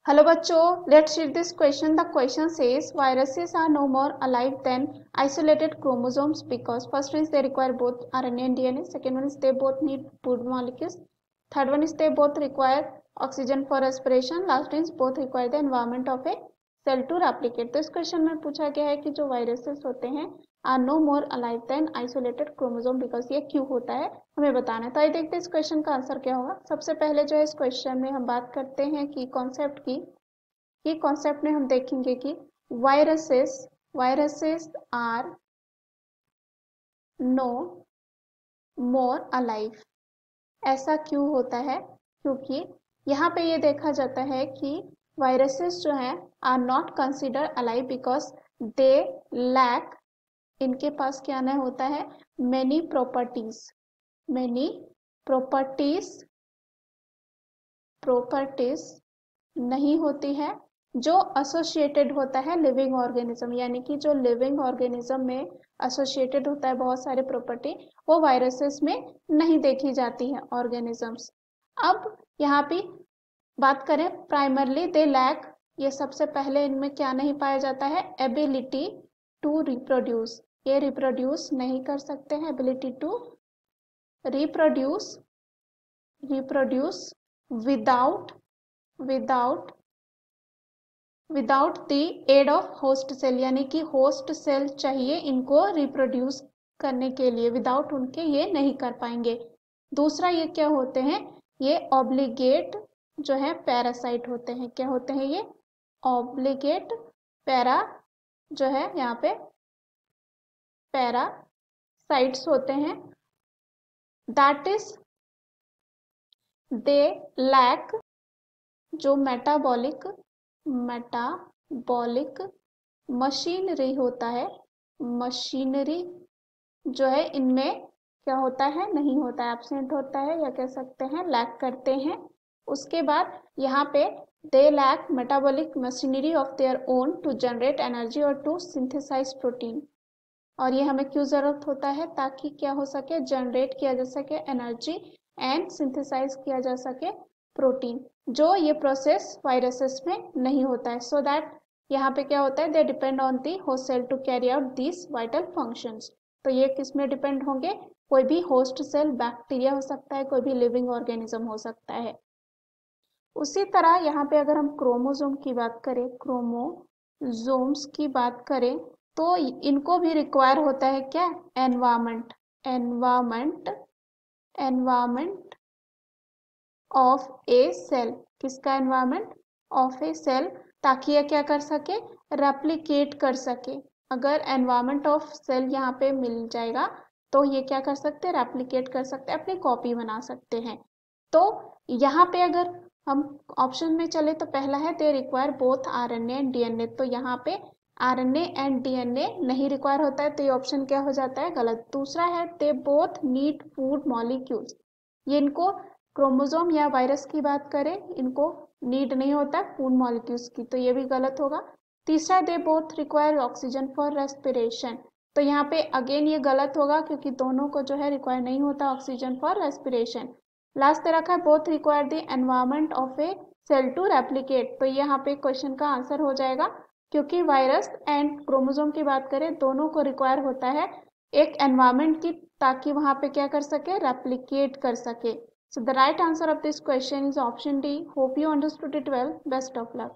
Hello bachcho, let's read this question. The question says viruses are no more alive than isolated chromosomes because first one is they require both RNA and DNA. Second one is they both need food molecules. Third one is they both require oxygen for respiration. Last one is both require the environment of a cell to replicate. तो इस question में पूछा गया है कि जो viruses होते हैं are no more alive than isolated chromosome because ये क्यों होता है हमें बताना है। तो आइए देखते हैं इस क्वेश्चन का आंसर क्या होगा। सबसे पहले जो है इस क्वेश्चन में हम बात करते हैं कि कॉन्सेप्ट की। ये कॉन्सेप्ट में हम देखेंगे कि viruses are no more alive. ऐसा क्यों होता है? क्योंकि यहाँ पे ये देखा जाता है कि वायरसेस जो हैं are not consider alive because they lack, इनके पास क्या नहीं होता है, मेनी प्रॉपर्टीज नहीं होती है जो एसोसिएटेड होता है लिविंग ऑर्गेनिज्म, यानी कि जो लिविंग ऑर्गेनिज्म में एसोसिएटेड होता है बहुत सारे प्रॉपर्टी, वो वायरसेस में नहीं देखी जाती है ऑर्गेनिजम्स। अब यहाँ पे बात करें प्राइमरली दे लैक, ये सबसे पहले इनमें क्या नहीं पाया जाता है, एबिलिटी टू रिप्रोड्यूस। ये रिप्रोड्यूस नहीं कर सकते हैं, ability to reproduce without the aid of host cell, यानी कि होस्ट सेल चाहिए इनको रिप्रोड्यूस करने के लिए, विदाउट उनके ये नहीं कर पाएंगे। दूसरा ये क्या होते हैं, ये ऑब्लिगेट जो है पैरासाइट होते हैं। क्या होते हैं ये? ऑब्लिगेट पैरा जो है यहाँ पे पैरासाइट्स होते हैं। दैट इज दे लैक जो मेटाबॉलिक मशीनरी होता है, मशीनरी जो है इनमें क्या होता है, नहीं होता है, एब्सेंट होता है, या कह सकते हैं लैक करते हैं। उसके बाद यहाँ पे they lack metabolic machinery of their own to generate energy और टू सिंथेसाइज प्रोटीन। और ये हमें क्यों जरूरत होता है? ताकि क्या हो सके, जनरेट किया जा सके एनर्जी एंड सिंथेसाइज किया जा सके प्रोटीन, जो ये प्रोसेस वायरसेस में नहीं होता है। सो दैट यहाँ पे क्या होता है, they depend on the host cell to carry out this vital functions. तो ये किस में डिपेंड होंगे? कोई भी होस्ट सेल, बैक्टीरिया हो सकता है, कोई भी लिविंग ऑर्गेनिज्म हो सकता है। उसी तरह यहाँ पे अगर हम क्रोमोसोम की बात करें, क्रोमोसोम्स की बात करें, तो इनको भी रिक्वायर होता है क्या, एनवायरमेंट ऑफ ए सेल। किसका? एनवायरमेंट ऑफ ए सेल, ताकि ये क्या कर सके, रेप्लिकेट कर सके। अगर एनवायरमेंट ऑफ सेल यहाँ पे मिल जाएगा तो ये क्या कर सकते हैं, रेप्लिकेट कर सकते हैं, अपनी कॉपी बना सकते हैं। तो यहाँ पे अगर हम ऑप्शन में चले तो पहला है they require both RNA and DNA. तो यहाँ पे आरएनए एंड डीएनए नहीं रिक्वायर होता है, तो ये ऑप्शन क्या हो जाता है, गलत। दूसरा है they both need food molecules. ये इनको क्रोमोसोम या वायरस की बात करें, इनको नीड नहीं होता है फूड मॉलिक्यूल्स की, तो ये भी गलत होगा। तीसरा they both require oxygen for respiration. तो यहाँ पे अगेन ये गलत होगा क्योंकि दोनों को जो है रिक्वायर नहीं होता ऑक्सीजन फॉर रेस्पिरेशन। लास्ट दे रखा है both require the environment of a cell to replicate. तो यहाँ पे क्वेश्चन का आंसर हो जाएगा, क्योंकि वायरस एंड क्रोमोसोम की बात करें दोनों को रिक्वायर होता है एक एनवायरमेंट की, ताकि वहां पे क्या कर सके, रेप्लिकेट कर सके। So the right answer of this question is option D. Hope you understood it well. Best of luck.